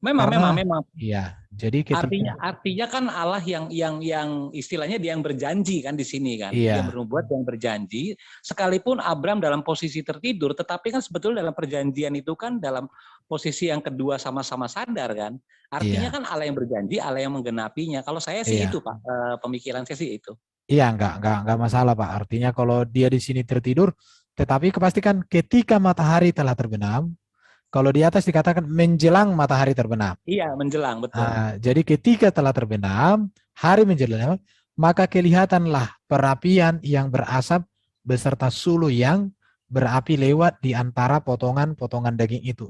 Memang. Iya. Jadi artinya kan Allah yang istilahnya dia yang berjanji kan di sini kan. Dia bernubuat yang berjanji, sekalipun Abram dalam posisi tertidur, tetapi kan sebetulnya dalam perjanjian itu kan dalam posisi yang kedua sama-sama sadar kan. Artinya kan Allah yang berjanji, Allah yang menggenapinya. Kalau saya sih itu, Pak, pemikiran saya sih itu. Iya, enggak masalah, Pak. Artinya kalau dia di sini tertidur, tetapi kepastikan ketika matahari telah terbenam. Kalau di atas dikatakan menjelang matahari terbenam. Iya, menjelang, betul. Jadi ketika telah terbenam, hari menjelang, maka kelihatanlah perapian yang berasap beserta suluh yang berapi lewat di antara potongan-potongan daging itu.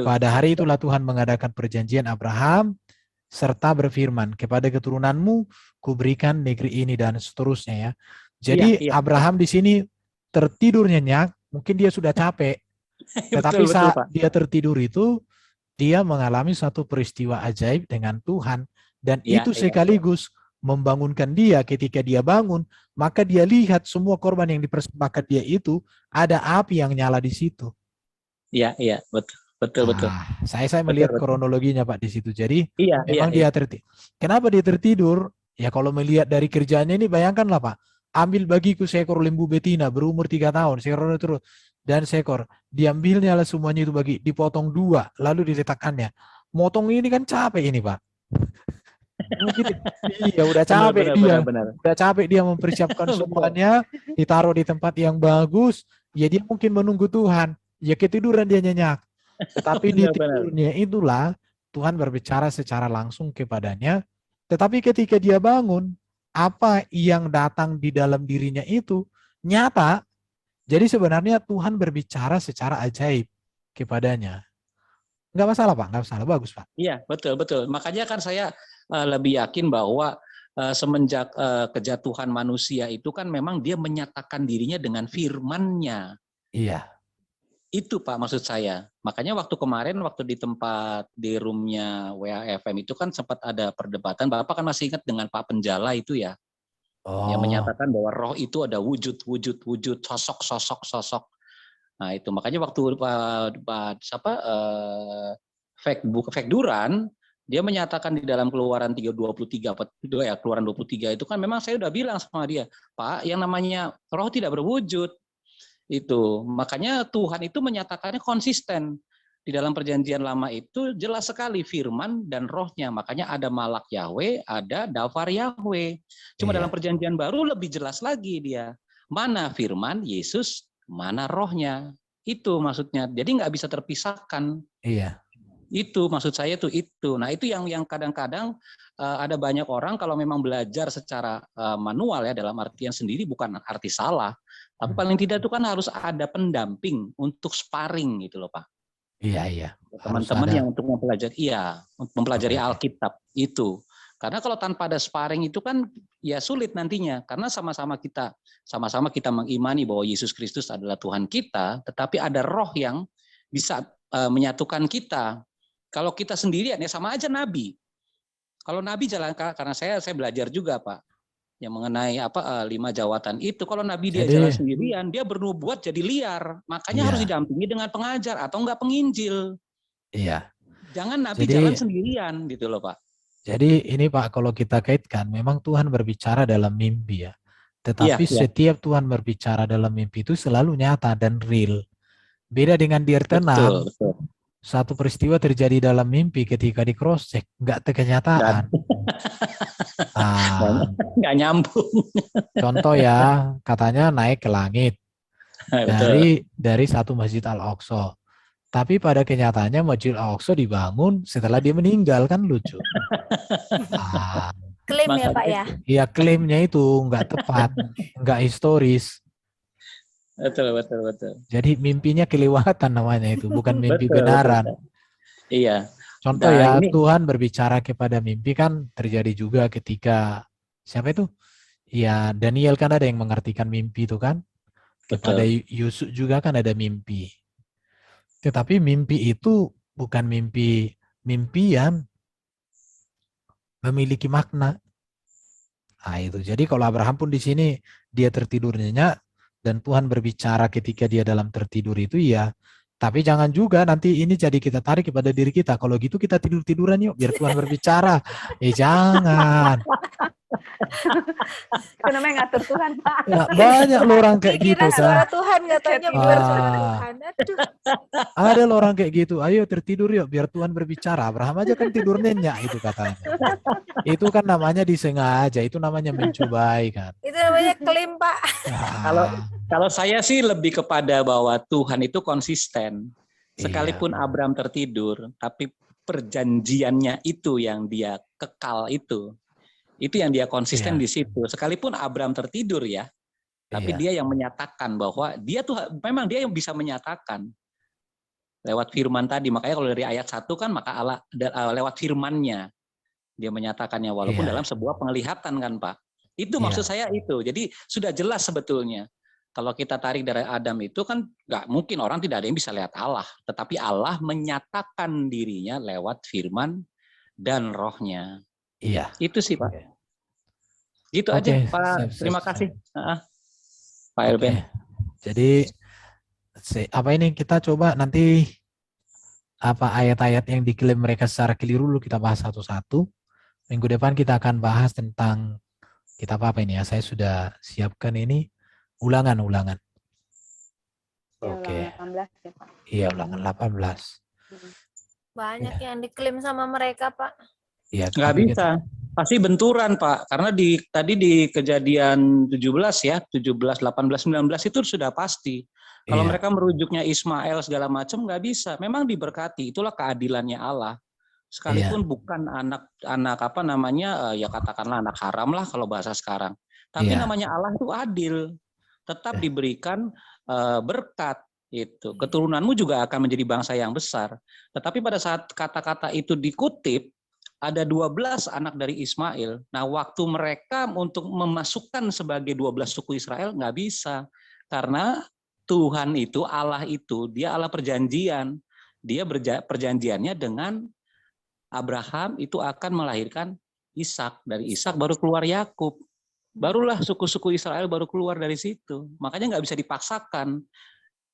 Pada hari itulah Tuhan mengadakan perjanjian Abraham, serta berfirman, kepada keturunanmu kuberikan negeri ini, dan seterusnya ya. Jadi Abraham di sini tertidur nyenyak, mungkin dia sudah capek. Tetapi saat dia tertidur itu, dia mengalami satu peristiwa ajaib dengan Tuhan. Dan itu sekaligus membangunkan dia. Ketika dia bangun, maka dia lihat semua korban yang dipersembahkan dia itu, ada api yang nyala di situ. Iya, betul. Saya melihat kronologinya, Pak, di situ. Jadi memang dia tertidur. Kenapa dia tertidur? Ya kalau melihat dari kerjanya ini, bayangkanlah, Pak. Ambil bagiku seekor lembu betina berumur 3 tahun, dan seekor. Diambilnya lah semuanya itu dipotong 2, lalu diletakkannya. Motong ini kan capek ini, Pak. Iya, udah capek benar. Udah capek dia mempersiapkan semuanya, ditaruh di tempat yang bagus. Ya dia mungkin menunggu Tuhan. Ya ketiduran dia nyenyak. Tetapi di tidurnya itulah Tuhan berbicara secara langsung kepadanya. Tetapi ketika dia bangun, apa yang datang di dalam dirinya itu nyata. Jadi sebenarnya Tuhan berbicara secara ajaib kepadanya. Enggak masalah, Pak. Enggak masalah. Bagus, Pak. Iya, betul. Makanya kan saya lebih yakin bahwa semenjak kejatuhan manusia itu kan memang dia menyatakan dirinya dengan firman-Nya. Iya. Itu Pak maksud saya. Makanya waktu kemarin waktu di tempat di roomnya WAFM itu kan sempat ada perdebatan. Bapak kan masih ingat dengan Pak Penjala itu ya, yang Oh, menyatakan bahwa roh itu ada wujud, sosok. Nah itu makanya waktu Fek Duran dia menyatakan di dalam Keluaran 3:23 ya Keluaran 23 itu kan memang saya udah bilang sama dia, Pak, yang namanya roh tidak berwujud. Itu makanya Tuhan itu menyatakannya konsisten di dalam perjanjian lama itu jelas sekali firman dan rohnya, makanya ada malak Yahweh, ada dafar Yahweh. Cuma iya, dalam perjanjian baru lebih jelas lagi dia mana firman Yesus, mana rohnya. Itu maksudnya, jadi nggak bisa terpisahkan. iya, Itu maksud saya tuh itu. Nah itu yang kadang-kadang ada banyak orang kalau memang belajar secara manual ya dalam artian sendiri bukan arti salah, tapi paling tidak itu kan harus ada pendamping untuk sparring gitu loh Pak. iya. Harus Teman-teman ada. yang untuk mempelajari untuk mempelajari Oke. Alkitab itu. Karena kalau tanpa ada sparring itu kan ya sulit nantinya karena sama-sama kita mengimani bahwa Yesus Kristus adalah Tuhan kita, tetapi ada roh yang bisa menyatukan kita. Kalau kita sendirian ya sama aja nabi. Kalau nabi jalan karena saya belajar juga Pak yang mengenai 5 jawatan itu. Kalau nabi dia jalan Jadi, sendirian, dia bernubuat jadi liar. Makanya harus iya, didampingi dengan pengajar atau enggak penginjil. iya. Jangan nabi Jadi, jalan sendirian gitu loh Pak. jadi ini Pak, kalau kita kaitkan, memang Tuhan berbicara dalam mimpi ya. Iya, Tetapi iya. setiap Tuhan berbicara dalam mimpi itu selalu nyata dan real. Beda dengan di air Betul, tenang, betul. satu peristiwa terjadi dalam mimpi ketika di cross check, nggak terkenyataan. Ah, Nggak nyambung. contoh ya, katanya naik ke langit Betul. dari satu Masjid Al-Aqsa. Tapi pada kenyataannya Masjid Al-Aqsa dibangun setelah dia meninggal, kan lucu. Ah, Klaim ya Pak ya. ya klaimnya itu nggak tepat, nggak historis. Betul. Jadi mimpinya kelewatan namanya itu, bukan mimpi Betul. benaran. Iya. Contoh Nah, ya, ini Tuhan berbicara kepada mimpi kan terjadi juga ketika siapa itu? Ya, Daniel kan ada yang mengartikan mimpi itu kan. Kepada betul. Yusuf juga kan ada mimpi. Tetapi mimpi itu bukan mimpi yang memiliki makna. Nah, itu. Jadi kalau Abraham pun di sini dia tertidur nyenyak dan Tuhan berbicara ketika dia dalam tertidur itu ya. Tapi jangan juga nanti ini jadi kita tarik kepada diri kita. Kalau gitu kita tidur-tiduran yuk biar Tuhan berbicara. Jangan. Itu namanya ngatur Tuhan, Pak. Ya, banyak loh orang kayak gitu Dikira suara kan. Tuhan nggak taunya Tidur bukan suara Ah. Tuhan. Aduh. Ada loh orang kayak gitu. Ayo tertidur yuk biar Tuhan berbicara. Abraham aja kan tidur nyenyak itu katanya. Itu kan namanya disengaja. Itu namanya mencobai kan. Itu namanya klaim Pak. Kalau saya sih lebih kepada bahwa Tuhan itu konsisten. Sekalipun Abraham tertidur, tapi perjanjiannya itu yang dia kekal itu. Itu yang dia konsisten di situ. Sekalipun Abraham tertidur ya, tapi dia yang menyatakan bahwa dia tuh memang dia yang bisa menyatakan lewat firman tadi. Makanya kalau dari ayat 1 kan maka Allah lewat firman-Nya dia menyatakannya walaupun dalam sebuah penglihatan kan Pak. Itu maksud saya itu. Jadi sudah jelas sebetulnya. Kalau kita tarik dari Adam itu kan nggak mungkin orang tidak ada yang bisa lihat Allah. Tetapi Allah menyatakan dirinya lewat firman dan rohnya. Iya. Itu sih Pak. Gitu Oke, aja Pak. siap, Terima siap. kasih. Pak Elben. Jadi apa ini kita coba nanti apa ayat-ayat yang diklaim mereka secara keliru dulu kita bahas satu-satu. Minggu depan kita akan bahas tentang kitab apa ini ya. Saya sudah siapkan ini ulangan. Ya, Oke. ulangan 18 ya, Pak. Iya, ulangan 18. Banyak yang diklaim sama mereka Pak. Iya, Nggak bisa. Pasti benturan Pak. Karena tadi di kejadian 17 ya, 17, 18, 19 itu sudah pasti. Kalau mereka merujuknya Ismail segala macam nggak bisa. Memang diberkati. Itulah keadilannya Allah. Sekalipun bukan anak apa namanya ya katakanlah anak haram lah kalau bahasa sekarang. Tapi namanya Allah itu adil. Tetap diberikan berkat itu. Keturunanmu juga akan menjadi bangsa yang besar. Tetapi pada saat kata-kata itu dikutip ada 12 anak dari Ismail. Nah, waktu mereka untuk memasukkan sebagai 12 suku Israel nggak bisa. Karena Tuhan itu, Allah itu, dia Allah perjanjian. Dia perjanjiannya dengan Abraham itu akan melahirkan Ishak. Dari Ishak baru keluar Yakub. Barulah suku-suku Israel baru keluar dari situ. Makanya nggak bisa dipaksakan.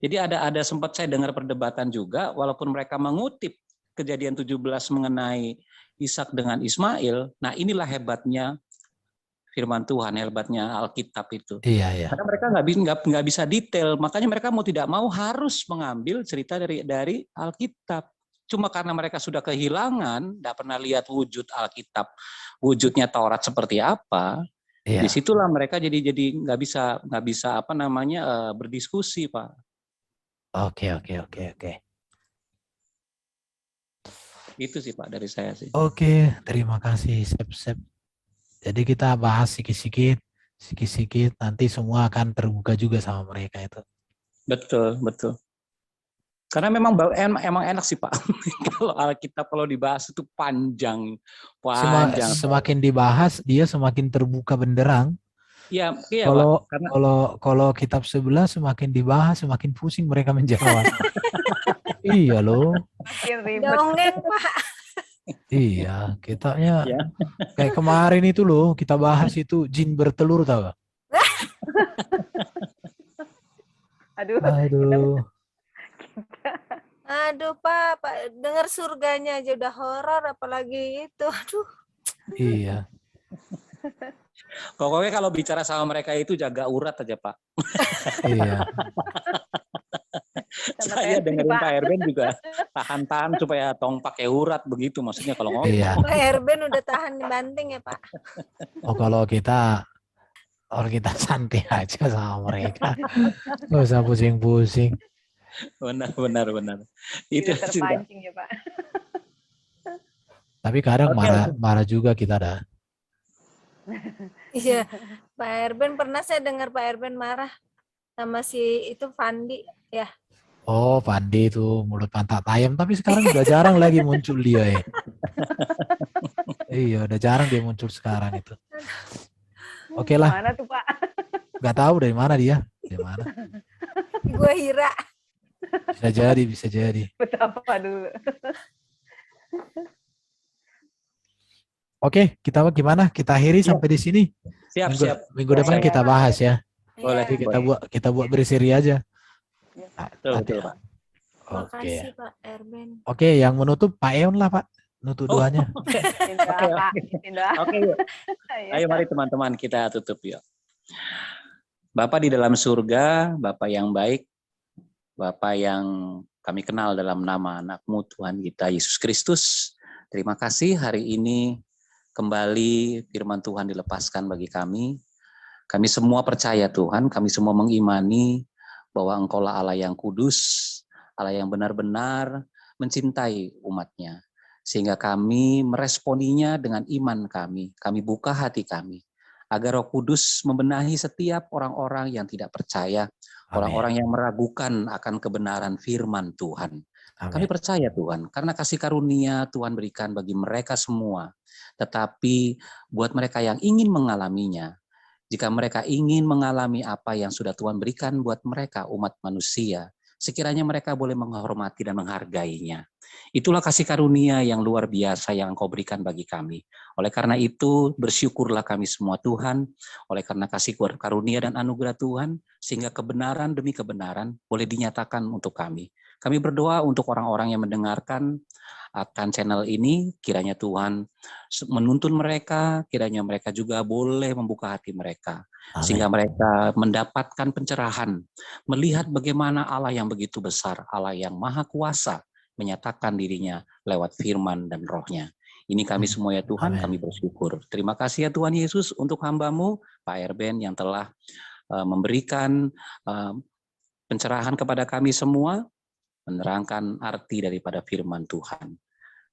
Jadi ada sempat saya dengar perdebatan juga, walaupun mereka mengutip Kejadian 17 mengenai Ishak dengan Ismail. Nah, inilah hebatnya firman Tuhan, hebatnya Alkitab itu. Iya, iya. Karena mereka nggak bisa detail, makanya mereka mau tidak mau harus mengambil cerita dari Alkitab. Cuma karena mereka sudah kehilangan, nggak pernah lihat wujud Alkitab, wujudnya Taurat seperti apa. Iya. Disitulah mereka jadi nggak bisa berdiskusi, Pak. Oke. Itu sih Pak dari saya sih. Oke, terima kasih Sep. Jadi kita bahas sikit-sikit, nanti semua akan terbuka juga sama mereka itu. Betul. Karena memang enak sih Pak. Kalau Alkitab kalau dibahas itu panjang. Semakin dibahas, dia semakin terbuka benderang. Iya Kalau Pak. Karena kalau kitab sebelah semakin dibahas, semakin pusing mereka menjawab. Iya loh. Makin ribet. Dongeng, Pak. Iya, kitanya Ya. kayak kemarin itu loh, kita bahas itu jin bertelur, tahu gak? Aduh. Aduh, Pak, dengar surganya aja udah horor, apalagi itu. Aduh. Iya. Pokoknya kalau bicara sama mereka itu jaga urat aja Pak. Iya. Saya dengerin Pak Erben juga tahan supaya tong pakai urat begitu maksudnya kalau ngomong. Iya. Pak Erben udah tahan dibanting ya, Pak. Oh, kalau kita santai aja sama mereka, nggak usah pusing-pusing. Benar. Itu Tidak sudah. terpancing ya Pak. Tapi kadang Oke. marah juga kita dah. Iya, Pak Erben pernah saya dengar Pak Erben marah sama si itu Fandi ya. Oh, Pandi itu mulut pantat ayam, tapi sekarang udah jarang lagi muncul dia ya. Iya, udah jarang dia muncul sekarang itu. Oke lah. Mana tuh Pak? Gak tahu dari mana dia. Dari mana? Gue Hira. Bisa jadi. Betapa dulu. Oke, kita gimana? Kita akhiri sampai di sini. Siap. Minggu depan Boleh. kita bahas ya. Boleh. Iya. Jadi kita buat berseri aja. Betul Pak. Oke. Makasih Pak Erben. Oke, yang menutup Pak Eon lah Pak. Nutup doanya. Tindak Pak. Tindak. Oke, yuk. Ayo mari teman-teman kita tutup yuk. Bapak di dalam surga, Bapak yang baik, Bapak yang kami kenal dalam nama anak-Mu Tuhan kita Yesus Kristus. Terima kasih hari ini kembali firman Tuhan dilepaskan bagi kami. Kami semua percaya Tuhan, kami semua mengimani bahwa Engkaulah Allah yang kudus, Allah yang benar-benar mencintai umat-Nya. Sehingga kami meresponinya dengan iman kami. Kami buka hati kami. Agar Roh Kudus membenahi setiap orang-orang yang tidak percaya. Orang-orang yang meragukan akan kebenaran firman Tuhan. Amin. Kami percaya Tuhan. Karena kasih karunia Tuhan berikan bagi mereka semua. Tetapi buat mereka yang ingin mengalaminya. Jika mereka ingin mengalami apa yang sudah Tuhan berikan buat mereka, umat manusia. Sekiranya mereka boleh menghormati dan menghargainya. Itulah kasih karunia yang luar biasa yang Engkau berikan bagi kami. Oleh karena itu, bersyukurlah kami semua Tuhan, oleh karena kasih karunia dan anugerah Tuhan, sehingga kebenaran demi kebenaran boleh dinyatakan untuk kami. Kami berdoa untuk orang-orang yang mendengarkan akan channel ini, kiranya Tuhan menuntun mereka, kiranya mereka juga boleh membuka hati mereka. Amin. Sehingga mereka mendapatkan pencerahan, melihat bagaimana Allah yang begitu besar, Allah yang maha kuasa, menyatakan dirinya lewat firman dan rohnya. Ini kami semua ya Tuhan, Amin. kami bersyukur. Terima kasih ya Tuhan Yesus untuk hamba-Mu, Pak Erben yang telah memberikan pencerahan kepada kami semua, menerangkan arti daripada firman Tuhan.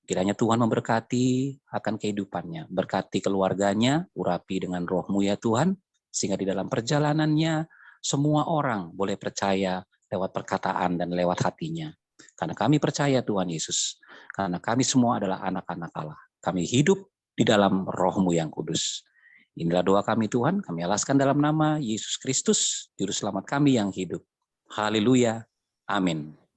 Kiranya Tuhan memberkati akan kehidupannya, berkati keluarganya, urapi dengan roh-Mu ya Tuhan, sehingga di dalam perjalanannya semua orang boleh percaya lewat perkataan dan lewat hatinya. Karena kami percaya Tuhan Yesus, karena kami semua adalah anak-anak Allah. Kami hidup di dalam roh-Mu yang kudus. Inilah doa kami Tuhan, kami alaskan dalam nama Yesus Kristus, Juru Selamat kami yang hidup. Haleluya. Amin.